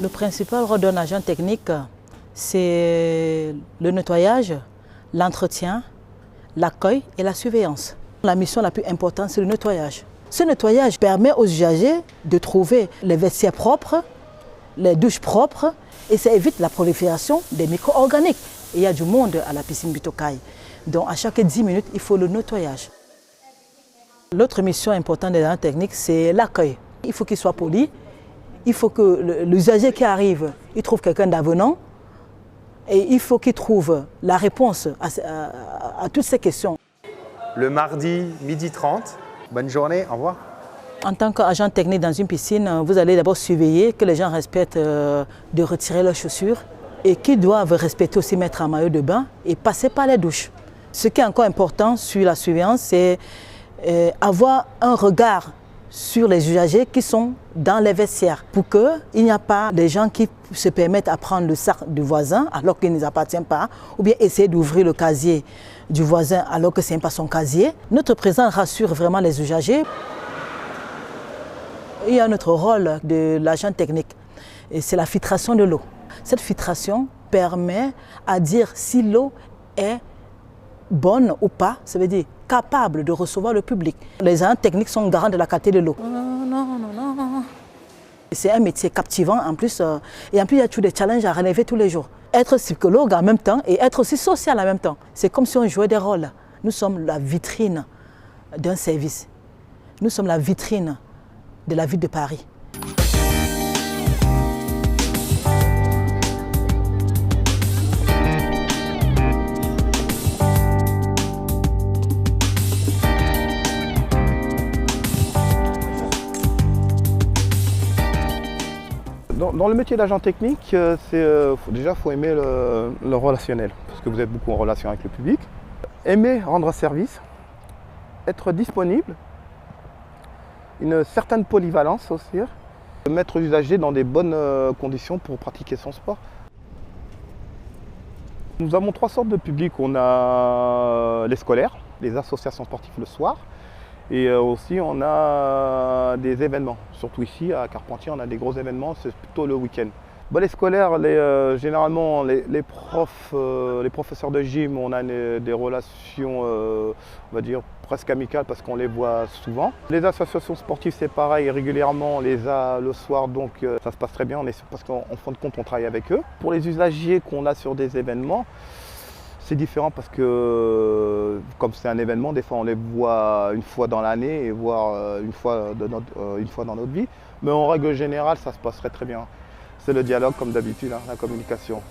Le principal rôle d'un agent technique, c'est le nettoyage, l'entretien, l'accueil et la surveillance. La mission la plus importante, c'est le nettoyage. Ce nettoyage permet aux usagers de trouver les vestiaires propres, les douches propres, et ça évite la prolifération des micro-organiques. Il y a du monde à la piscine Bitokai. Donc à chaque 10 minutes, il faut le nettoyage. L'autre mission importante des agents techniques, c'est l'accueil. Il faut qu'il soit poli. Il faut que l'usager qui arrive, il trouve quelqu'un d'avenant. Et il faut qu'il trouve la réponse à toutes ces questions. Le mardi, 12h30. Bonne journée, au revoir. En tant qu'agent technique dans une piscine, vous allez d'abord surveiller que les gens respectent de retirer leurs chaussures et qu'ils doivent respecter aussi mettre un maillot de bain et passer par les douches. Ce qui est encore important sur la surveillance, c'est avoir un regard sur les usagers qui sont dans les vestiaires pour qu'il n'y a pas des gens qui se permettent à prendre le sac du voisin alors qu'il ne les appartient pas ou bien essayer d'ouvrir le casier du voisin alors que ce n'est pas son casier. Notre présence rassure vraiment les usagers. Il y a un autre rôle de l'agent technique, c'est la filtration de l'eau. Cette filtration permet à dire si l'eau est bonne ou pas, ça veut dire capable de recevoir le public. Les agents techniques sont garants de la qualité de l'eau. C'est un métier captivant en plus, et en plus il y a tous des challenges à relever tous les jours. Être psychologue en même temps et être aussi social en même temps. C'est comme si on jouait des rôles. Nous sommes la vitrine d'un service. Nous sommes la vitrine de la ville de Paris. Dans le métier d'agent technique, déjà il faut aimer le relationnel, parce que vous êtes beaucoup en relation avec le public. Aimer rendre service, être disponible, une certaine polyvalence aussi, mettre l'usager dans des bonnes conditions pour pratiquer son sport. Nous avons 3 sortes de publics. On a les scolaires, les associations sportives le soir, et aussi on a des événements. Surtout ici à Carpentier, on a des gros événements, c'est plutôt le week-end. Bon, les scolaires, généralement les professeurs de gym, on a des relations, on va dire, presque amicales parce qu'on les voit souvent. Les associations sportives, c'est pareil, régulièrement on les a le soir, donc ça se passe très bien, parce qu'en fin de compte, on travaille avec eux. Pour les usagers qu'on a sur des événements, c'est différent parce que, comme c'est un événement, des fois on les voit une fois dans l'année et voire une fois dans notre vie. Mais en règle générale, ça se passerait très bien. C'est le dialogue comme d'habitude, hein, la communication.